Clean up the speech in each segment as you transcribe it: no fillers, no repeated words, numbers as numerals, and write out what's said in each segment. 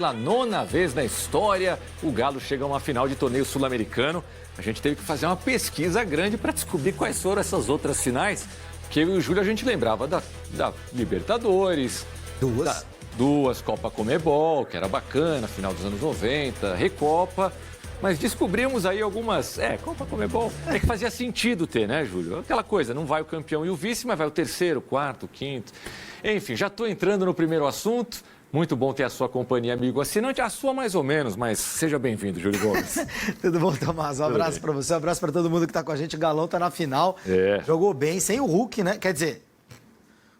Pela 9ª vez na história, o Galo chega a uma final de torneio sul-americano. A gente teve que fazer uma pesquisa grande para descobrir quais foram essas outras finais. Porque eu e o Júlio a gente lembrava da Libertadores. Duas, Copa Conmebol, que era bacana, final dos anos 90, Recopa. Mas descobrimos aí algumas... Copa Conmebol é que fazia sentido ter, né, Júlio? Aquela coisa, não vai o campeão e o vice, mas vai o terceiro, quarto, quinto. Enfim, já estou entrando no primeiro assunto. Muito bom ter a sua companhia, amigo assinante. A sua mais ou menos, mas seja bem-vindo, Júlio Gomes. Tudo bom, Tomás? Um abraço para você, um abraço para todo mundo que está com a gente. O Galão está na final, jogou bem, sem o Hulk, né? Quer dizer,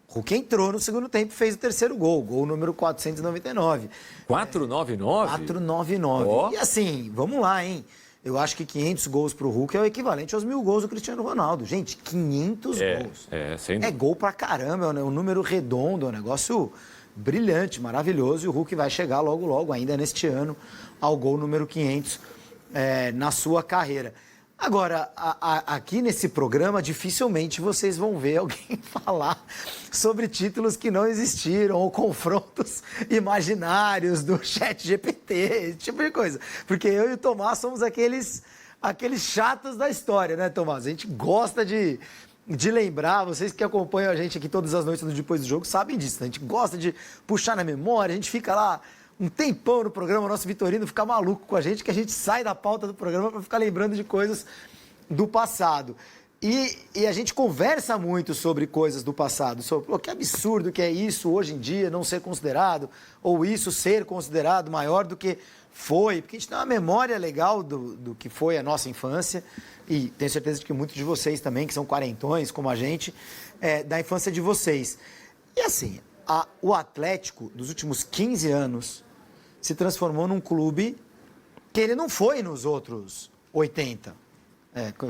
o Hulk entrou no segundo tempo e fez o terceiro gol número 499. 499? 499. Oh. E assim, vamos lá, hein? Eu acho que 500 gols para o Hulk é o equivalente aos 1000 gols do Cristiano Ronaldo. Gente, 500 gols. É gol pra caramba, é um número redondo, é um negócio brilhante, maravilhoso. E o Hulk vai chegar logo, logo, ainda neste ano, ao gol número 500 na sua carreira. Agora, aqui nesse programa, dificilmente vocês vão ver alguém falar sobre títulos que não existiram ou confrontos imaginários do ChatGPT, esse tipo de coisa. Porque eu e o Tomás somos aqueles chatos da história, né, Tomás? A gente gosta de lembrar, vocês que acompanham a gente aqui todas as noites depois do jogo sabem disso, né? A gente gosta de puxar na memória, a gente fica lá um tempão no programa, o nosso Vitorino fica maluco com a gente, que a gente sai da pauta do programa para ficar lembrando de coisas do passado. E a gente conversa muito sobre coisas do passado, sobre que absurdo que é isso hoje em dia não ser considerado, ou isso ser considerado maior do que foi, porque a gente tem uma memória legal do que foi a nossa infância, e tenho certeza de que muitos de vocês também, que são quarentões como a gente, da infância de vocês. E assim, o Atlético, dos últimos 15 anos, se transformou num clube que ele não foi nos outros 80.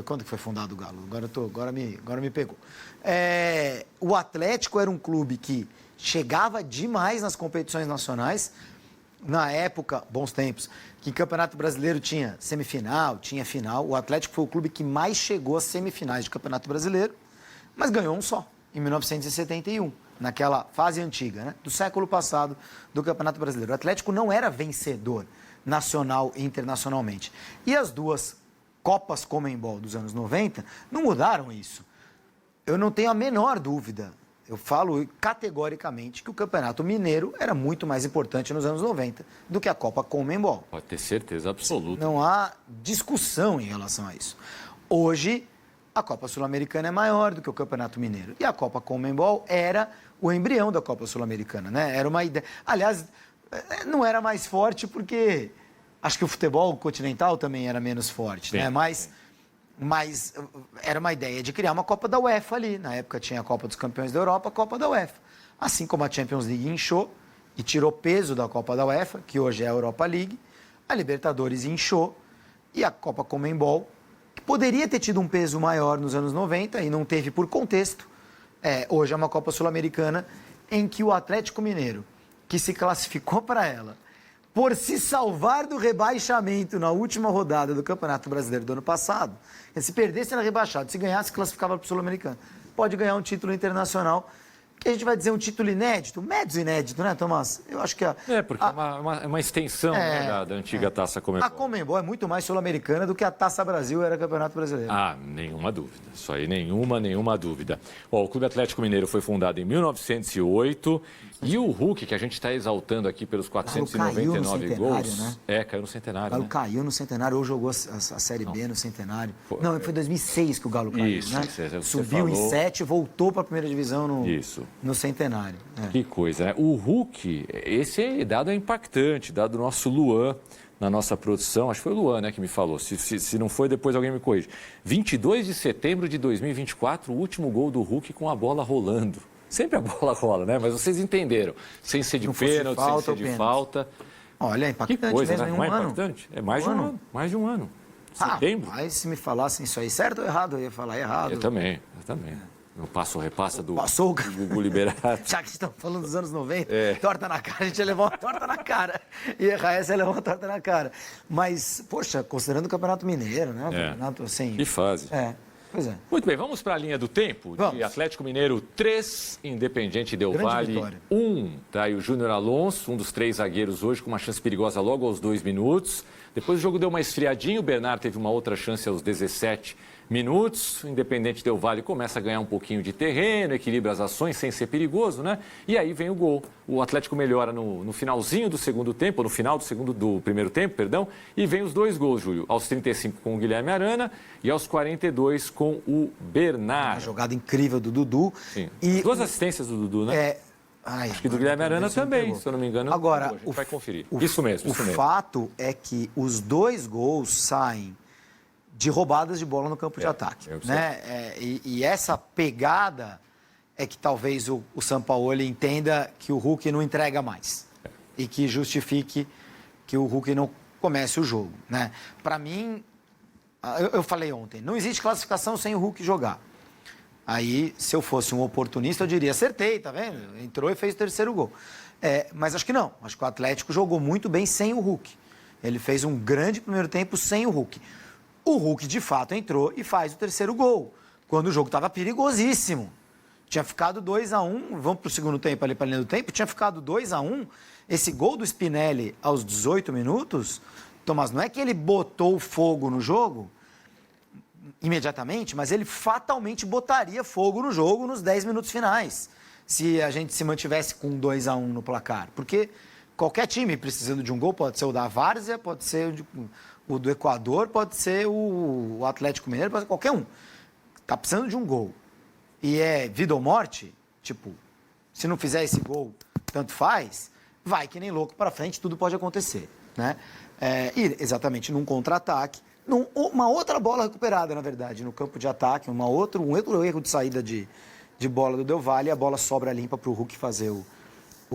Quando que foi fundado o Galo? Agora me pegou. O Atlético era um clube que chegava demais nas competições nacionais. Na época, bons tempos, que em Campeonato Brasileiro tinha semifinal, tinha final. O Atlético foi o clube que mais chegou às semifinais de Campeonato Brasileiro, mas ganhou um só, em 1971. Naquela fase antiga, né, do século passado do Campeonato Brasileiro. O Atlético não era vencedor nacional e internacionalmente. E as duas Copas Conmebol dos anos 90 não mudaram isso. Eu não tenho a menor dúvida, eu falo categoricamente que o Campeonato Mineiro era muito mais importante nos anos 90 do que a Copa Conmebol. Pode ter certeza absoluta. Não há discussão em relação a isso. Hoje, a Copa Sul-Americana é maior do que o Campeonato Mineiro. E a Copa Conmebol era o embrião da Copa Sul-Americana, né? Era uma ideia... Aliás, não era mais forte porque acho que o futebol continental também era menos forte, né? Mas era uma ideia de criar uma Copa da UEFA ali. Na época tinha a Copa dos Campeões da Europa, a Copa da UEFA. Assim como a Champions League inchou e tirou peso da Copa da UEFA, que hoje é a Europa League, a Libertadores inchou e a Copa Conmebol, que poderia ter tido um peso maior nos anos 90 e não teve por contexto, hoje é uma Copa Sul-Americana em que o Atlético Mineiro, que se classificou para ela, por se salvar do rebaixamento na última rodada do Campeonato Brasileiro do ano passado, se perdesse era rebaixado, se ganhasse classificava para o Sul-Americano, pode ganhar um título internacional, que a gente vai dizer um título inédito, médio inédito, né, Tomás? Eu acho que porque é uma extensão da antiga Taça Conmebol. A Conmebol é muito mais sul-americana do que a Taça Brasil era Campeonato Brasileiro. Ah, nenhuma dúvida. Isso aí, nenhuma dúvida. O Clube Atlético Mineiro foi fundado em 1908 e o Hulk, que a gente está exaltando aqui pelos 499 gols... Né? Caiu no centenário, O Galo caiu no centenário, ou jogou a Série B no centenário. Não, foi em 2006 que o Galo caiu, isso, né? Subiu em 2007, voltou para a primeira divisão no centenário. Que coisa, né? O Hulk, esse dado é impactante, dado do nosso Luan, na nossa produção, acho que foi o Luan, né, que me falou, se não foi, depois alguém me corrige. 22 de setembro de 2024, o último gol do Hulk com a bola rolando. Sempre a bola rola, né? Mas vocês entenderam, sem ser de pênalti, sem ser de falta. Olha, é impactante. Que coisa, mesmo, né? Não é impactante? É mais de um ano. Mais de um ano. Setembro. Mas se me falassem isso aí certo ou errado, eu ia falar errado. Eu também. No passo ou repassa do Gugu Liberato. Já que estão falando dos anos 90, torta na cara, a gente ia levar uma torta na cara. E errar essa ia levar uma torta na cara. Mas, poxa, considerando o Campeonato Mineiro, né? Campeonato, assim, que fase. Pois é. Muito bem, vamos para a linha do tempo. Vamos. De Atlético Mineiro 3, Independiente Del Valle 1. Tá aí o Júnior Alonso, um dos 3 zagueiros hoje, com uma chance perigosa logo aos 2 minutos. Depois o jogo deu uma esfriadinha, o Bernard teve uma outra chance aos 17 minutos. O Independente Del Valle começa a ganhar um pouquinho de terreno, equilibra as ações sem ser perigoso, né? E aí vem o gol. O Atlético melhora no finalzinho do segundo tempo, no final do primeiro tempo, perdão, e vem os 2 gols, Júlio, aos 35 com o Guilherme Arana e aos 42 com o Bernard. Uma jogada incrível do Dudu. Sim. E 2 assistências do Dudu, né? Acho que do Guilherme Arana também, se eu não me engano. Agora, a gente vai conferir. Isso mesmo. O fato é que os 2 gols saem de roubadas de bola no campo de ataque. Né? E essa pegada é que talvez o Sampaoli entenda que o Hulk não entrega mais. E que justifique que o Hulk não comece o jogo. Né? Para mim, eu falei ontem, não existe classificação sem o Hulk jogar. Aí, se eu fosse um oportunista, eu diria, acertei, tá vendo? Entrou e fez o 3º gol. Mas acho que não. Acho que o Atlético jogou muito bem sem o Hulk. Ele fez um grande primeiro tempo sem o Hulk. O Hulk, de fato, entrou e faz o 3º gol, quando o jogo estava perigosíssimo. Tinha ficado 2-1, vamos para o segundo tempo ali para a linha do tempo, tinha ficado 2-1. Esse gol do Spinelli aos 18 minutos, Tomás, não é que ele botou fogo no jogo imediatamente, mas ele fatalmente botaria fogo no jogo nos 10 minutos finais, se a gente se mantivesse com 2-1 no placar. Porque qualquer time precisando de um gol, pode ser o da Várzea, pode ser o do Equador, pode ser o Atlético Mineiro, pode ser qualquer um. Tá precisando de um gol. E é vida ou morte, tipo, se não fizer esse gol, tanto faz, vai que nem louco para frente, tudo pode acontecer, né? E exatamente num contra-ataque, uma outra bola recuperada, na verdade, no campo de ataque, um outro erro de saída de bola do Del Valle, e a bola sobra limpa para o Hulk fazer o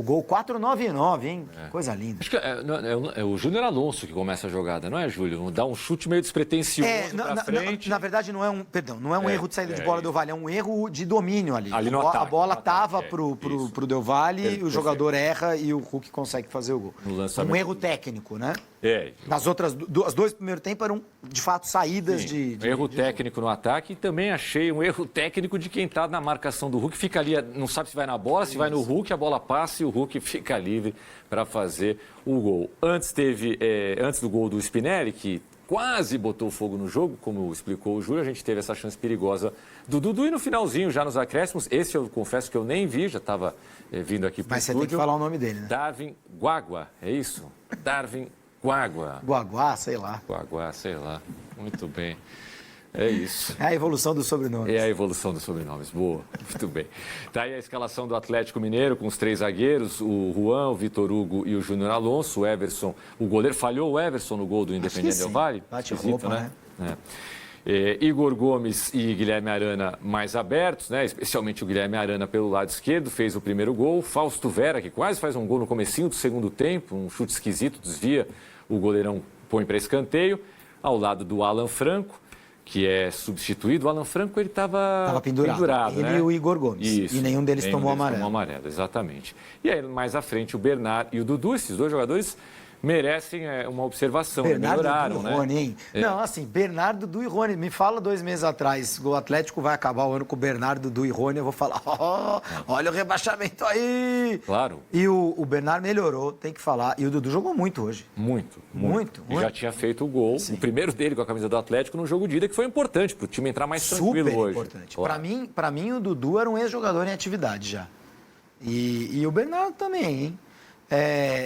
gol 4-9-9, hein? Coisa linda. Acho que é o Júnior Alonso que começa a jogada, não é, Júlio? Dá um chute meio despretensioso pra frente. Na verdade, não é um erro de saída de bola do Del Valle, é um erro de domínio ali. No ataque, a bola estava pro Del Valle, o jogador erra e o Hulk consegue fazer o gol. Um erro técnico, né? As 2 primeiros tempos eram, de fato, saídas de erro técnico no ataque, e também achei um erro técnico de quem está na marcação do Hulk, fica ali, não sabe se vai na bola, se vai no Hulk, a bola passa e o Hulk fica livre para fazer o gol. Antes do gol do Spinelli, que quase botou fogo no jogo, como explicou o Júlio, a gente teve essa chance perigosa do Dudu, e no finalzinho, já nos acréscimos, esse eu confesso que eu nem vi, já estava vindo aqui para o estúdio. Mas você tem que falar o nome dele, né? Darwin Guagua, é isso? Darwin Guagua. Guaguá, sei lá. Guagua, sei lá. Muito bem. É isso. É a evolução dos sobrenomes. É a evolução dos sobrenomes. Boa. Muito bem. Tá aí a escalação do Atlético Mineiro com os 3 zagueiros, o Juan, o Vitor Hugo e o Júnior Alonso. O Everson, o goleiro falhou o Everson no gol do Independiente Del Valle. Bate roupa, né? Igor Gomes e Guilherme Arana mais abertos, né? Especialmente o Guilherme Arana pelo lado esquerdo, fez o primeiro gol. Fausto Vera, que quase faz um gol no comecinho do segundo tempo, um chute esquisito, desvia, o goleirão põe para escanteio. Ao lado do Alan Franco, que é substituído. O Alan Franco, ele estava pendurado, ele, né? E o Igor Gomes. Isso. E nenhum deles tomou amarelo. Exatamente. E aí, mais à frente, o Bernard e o Dudu, esses 2 jogadores merecem uma observação. Bernardo, melhoraram, Dudu né? E Rony, hein? Não, assim, Bernardo, Dudu e Rony. Me fala 2 meses atrás, o Atlético vai acabar o ano com o Bernardo, Dudu e Rony, eu vou falar, olha o rebaixamento aí! Claro. E o Bernardo melhorou, tem que falar. E o Dudu jogou muito hoje. Muito. E já tinha feito o gol, o primeiro dele com a camisa do Atlético no jogo de ida, que foi importante para o time entrar mais tranquilo hoje. Super importante. Claro. Para mim, o Dudu era um ex-jogador em atividade já. E o Bernardo também, hein?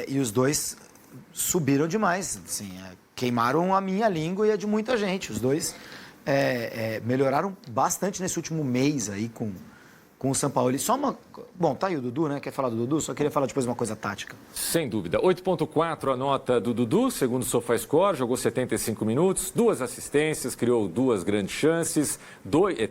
E os 2... subiram demais, assim, queimaram a minha língua e a de muita gente. Os 2 melhoraram bastante nesse último mês aí com o Sampaoli. Bom, tá aí o Dudu, né? Quer falar do Dudu? Só queria falar depois uma coisa tática. Sem dúvida. 8,4 a nota do Dudu, segundo o SofaScore, jogou 75 minutos, 2 assistências, criou 2 grandes chances,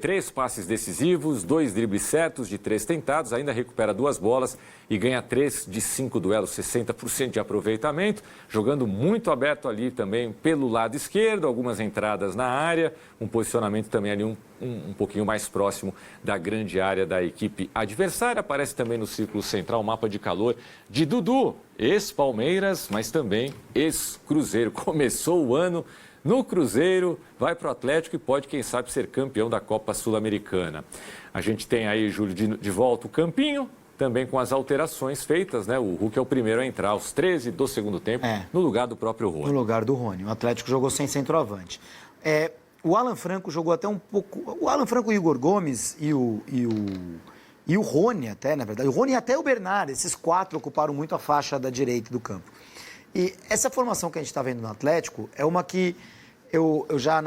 3 passes decisivos, 2 dribles certos de 3 tentados, ainda recupera 2 bolas e ganha 3 de 5 duelos, 60% de aproveitamento, jogando muito aberto ali também pelo lado esquerdo, algumas entradas na área, um posicionamento também ali um pouquinho mais próximo da grande área da equipe adversária. Aparece também no círculo central o mapa de calor de Dudu, ex-Palmeiras, mas também ex-Cruzeiro. Começou o ano no Cruzeiro, vai para o Atlético e pode, quem sabe, ser campeão da Copa Sul-Americana. A gente tem aí, Júlio, de volta o Campinho, também com as alterações feitas, né? O Hulk é o primeiro a entrar aos 13 do segundo tempo, no lugar do próprio Rony. No lugar do Rony. O Atlético jogou sem centroavante. O Alan Franco jogou até um pouco... O Alan Franco, o Igor Gomes e o Rony até, na verdade. O Rony e até o Bernard, esses 4 ocuparam muito a faixa da direita do campo. E essa formação que a gente está vendo no Atlético é uma que eu já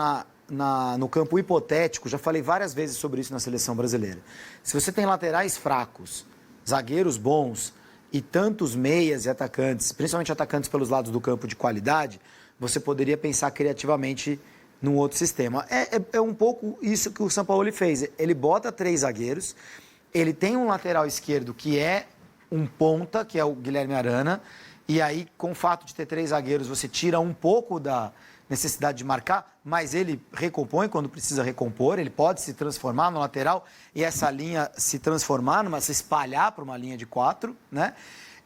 no campo hipotético, já falei várias vezes sobre isso na seleção brasileira. Se você tem laterais fracos, zagueiros bons e tantos meias e atacantes, principalmente atacantes pelos lados do campo de qualidade, você poderia pensar criativamente num outro sistema. É um pouco isso que o Sampaoli fez. Ele bota 3 zagueiros, ele tem um lateral esquerdo que é um ponta, que é o Guilherme Arana, e aí, com o fato de ter 3 zagueiros, você tira um pouco da necessidade de marcar, mas ele recompõe quando precisa recompor, ele pode se transformar no lateral e essa linha se transformar, se espalhar para uma linha de 4, né?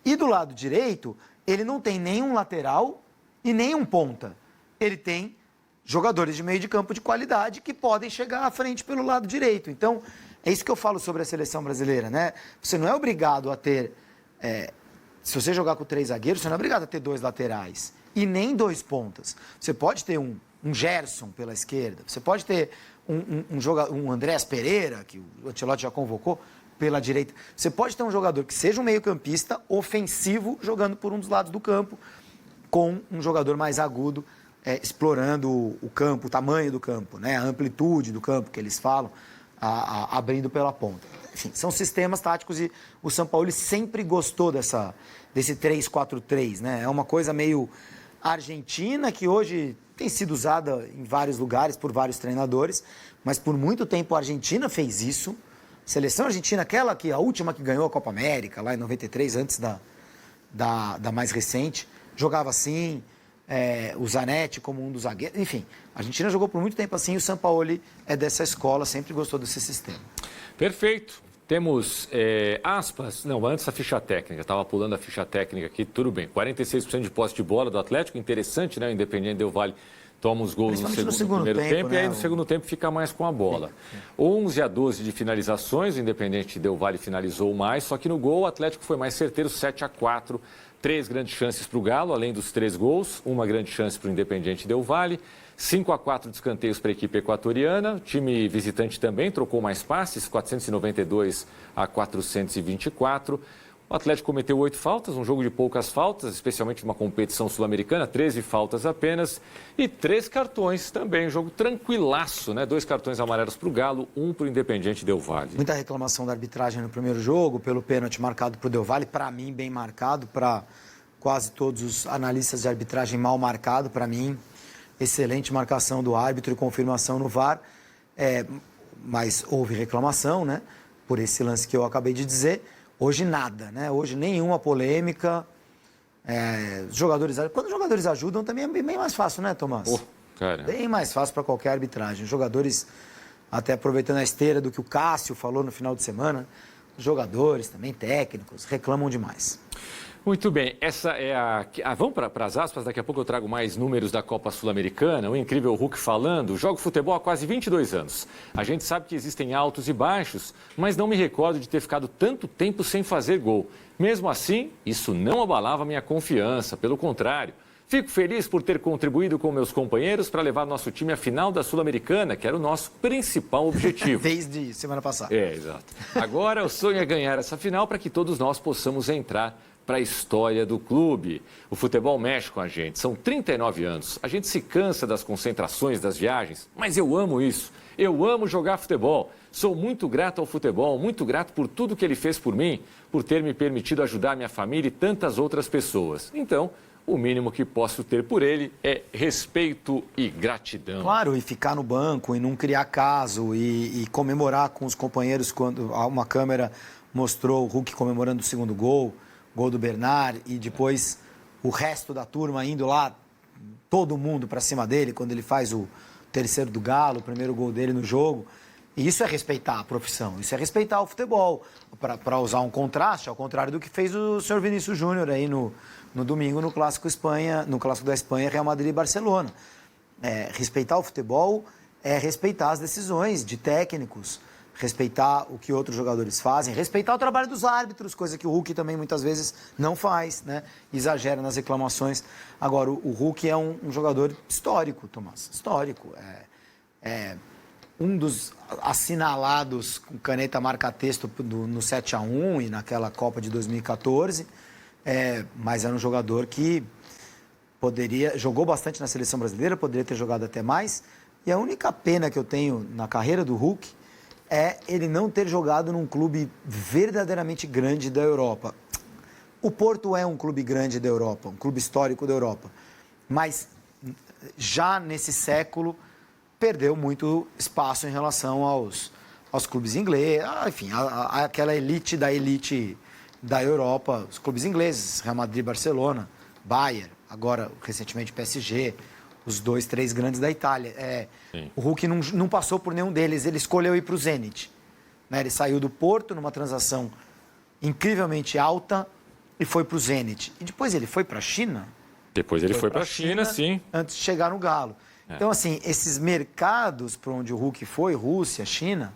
E do lado direito, ele não tem nenhum lateral e nenhum ponta. Ele tem jogadores de meio de campo de qualidade que podem chegar à frente pelo lado direito. Então, é isso que eu falo sobre a seleção brasileira, né? Você não é obrigado a ter... Se você jogar com 3 zagueiros, você não é obrigado a ter 2 laterais e nem 2 pontas. Você pode ter um Gerson pela esquerda, você pode ter um Andrés Pereira, que o Ancelotti já convocou, pela direita. Você pode ter um jogador que seja um meio-campista ofensivo, jogando por um dos lados do campo, com um jogador mais agudo, explorando o campo, o tamanho do campo, né? A amplitude do campo que eles falam, abrindo pela ponta. Enfim, são sistemas táticos e o Sampaoli sempre gostou desse 3-4-3, né? É uma coisa meio argentina que hoje tem sido usada em vários lugares por vários treinadores, mas por muito tempo a Argentina fez isso. Seleção argentina, a última que ganhou a Copa América, lá em 93, antes da mais recente, jogava assim, o Zanetti como um dos zagueiros, enfim. A Argentina jogou por muito tempo assim e o Sampaoli é dessa escola, sempre gostou desse sistema. Perfeito. Temos aspas, não, antes a ficha técnica, estava pulando a ficha técnica aqui, tudo bem, 46% de posse de bola do Atlético, interessante, né, o Independiente Del Valle toma os gols no primeiro tempo, né? E aí no segundo tempo fica mais com a bola. 11-12 de finalizações, o Independiente Del Valle finalizou mais, só que no gol o Atlético foi mais certeiro, 7-4, 3 grandes chances para o Galo, além dos 3 gols, uma grande chance para o Independiente Del Valle, 5-4 de escanteios para a equipe equatoriana. O time visitante também trocou mais passes, 492 a 424. O Atlético cometeu 8 faltas, um jogo de poucas faltas, especialmente numa competição sul-americana, 13 faltas apenas. E 3 cartões também, um jogo tranquilaço, né? 2 cartões amarelos para o Galo, 1 para o Independiente Del Valle. Muita reclamação da arbitragem no primeiro jogo, pelo pênalti marcado para o Del Valle, para mim bem marcado, para quase todos os analistas de arbitragem mal marcado, para mim. Excelente marcação do árbitro e confirmação no VAR, mas houve reclamação, né, por esse lance que eu acabei de dizer. Hoje nada, né? Hoje nenhuma polêmica. Quando os jogadores ajudam também é bem mais fácil, né, Tomás? Bem mais fácil para qualquer arbitragem. Os jogadores, até aproveitando a esteira do que o Cássio falou no final de semana, os jogadores também técnicos reclamam demais. Muito bem, essa é vamos para as aspas, daqui a pouco eu trago mais números da Copa Sul-Americana, o incrível Hulk falando, jogo futebol há quase 22 anos. A gente sabe que existem altos e baixos, mas não me recordo de ter ficado tanto tempo sem fazer gol. Mesmo assim, isso não abalava minha confiança, pelo contrário. Fico feliz por ter contribuído com meus companheiros para levar nosso time à final da Sul-Americana, que era o nosso principal objetivo. Desde semana passada. Exato. Agora o sonho é ganhar essa final para que todos nós possamos entrar para a história do clube. O futebol mexe com a gente, são 39 anos. A gente se cansa das concentrações, das viagens, mas eu amo isso. Eu amo jogar futebol. Sou muito grato ao futebol, muito grato por tudo que ele fez por mim, por ter me permitido ajudar minha família e tantas outras pessoas. Então, o mínimo que posso ter por ele é respeito e gratidão. Claro, e ficar no banco e não criar caso e comemorar com os companheiros quando uma câmera mostrou o Hulk comemorando o segundo gol do Bernard, e depois o resto da turma indo lá, todo mundo para cima dele, quando ele faz o terceiro do Galo, o primeiro gol dele no jogo. E isso é respeitar a profissão, isso é respeitar o futebol, para usar um contraste, ao contrário do que fez o senhor Vinícius Júnior aí no domingo no Clássico da Espanha, Real Madrid e Barcelona. respeitar o futebol é respeitar as decisões de técnicos, respeitar o que outros jogadores fazem, respeitar o trabalho dos árbitros, coisa que o Hulk também muitas vezes não faz, né? Exagera nas reclamações. Agora, o Hulk é um jogador histórico, Tomás, histórico. Um dos assinalados com caneta marca-texto no 7-1 e naquela Copa de 2014, mas era um jogador que jogou bastante na seleção brasileira, poderia ter jogado até mais, e a única pena que eu tenho na carreira do Hulk é ele não ter jogado num clube verdadeiramente grande da Europa. O Porto é um clube grande da Europa, um clube histórico da Europa, mas já nesse século perdeu muito espaço em relação aos clubes ingleses, enfim, aquela elite da Europa, os clubes ingleses, Real Madrid, Barcelona, Bayern, agora recentemente PSG, os 2, 3 grandes da Itália. O Hulk não passou por nenhum deles, ele escolheu ir para o Zenit. Né? Ele saiu do Porto numa transação incrivelmente alta e foi para o Zenit. E depois ele foi para a China? Depois ele foi para a China, sim. Antes de chegar no Galo. Então, assim, esses mercados para onde o Hulk foi, Rússia, China,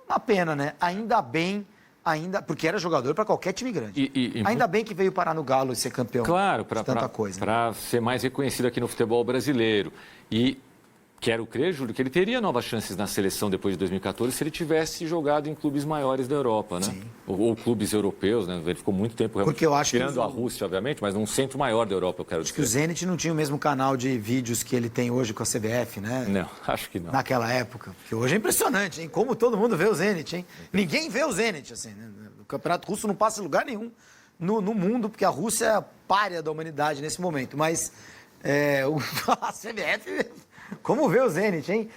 uma pena, né? Ainda bem, porque era jogador para qualquer time grande. Ainda bem que veio parar no Galo e ser campeão. Claro, tanta coisa. Para ser mais reconhecido aqui no futebol brasileiro. E quero crer, Júlio, que ele teria novas chances na seleção depois de 2014 se ele tivesse jogado em clubes maiores da Europa, né? Sim. Ou clubes europeus, né? Ele ficou muito tempo porque eu acho tirando a Rússia, obviamente, mas num centro maior da Europa, eu quero dizer. Acho que o Zenit não tinha o mesmo canal de vídeos que ele tem hoje com a CBF, né? Não, acho que não. Naquela época. Porque hoje é impressionante, hein? Como todo mundo vê o Zenit, hein? Ninguém vê o Zenit, assim, né? O Campeonato Russo não passa em lugar nenhum no mundo, porque a Rússia é a pária da humanidade nesse momento. Mas a CBF... Como vê o Zenit, hein?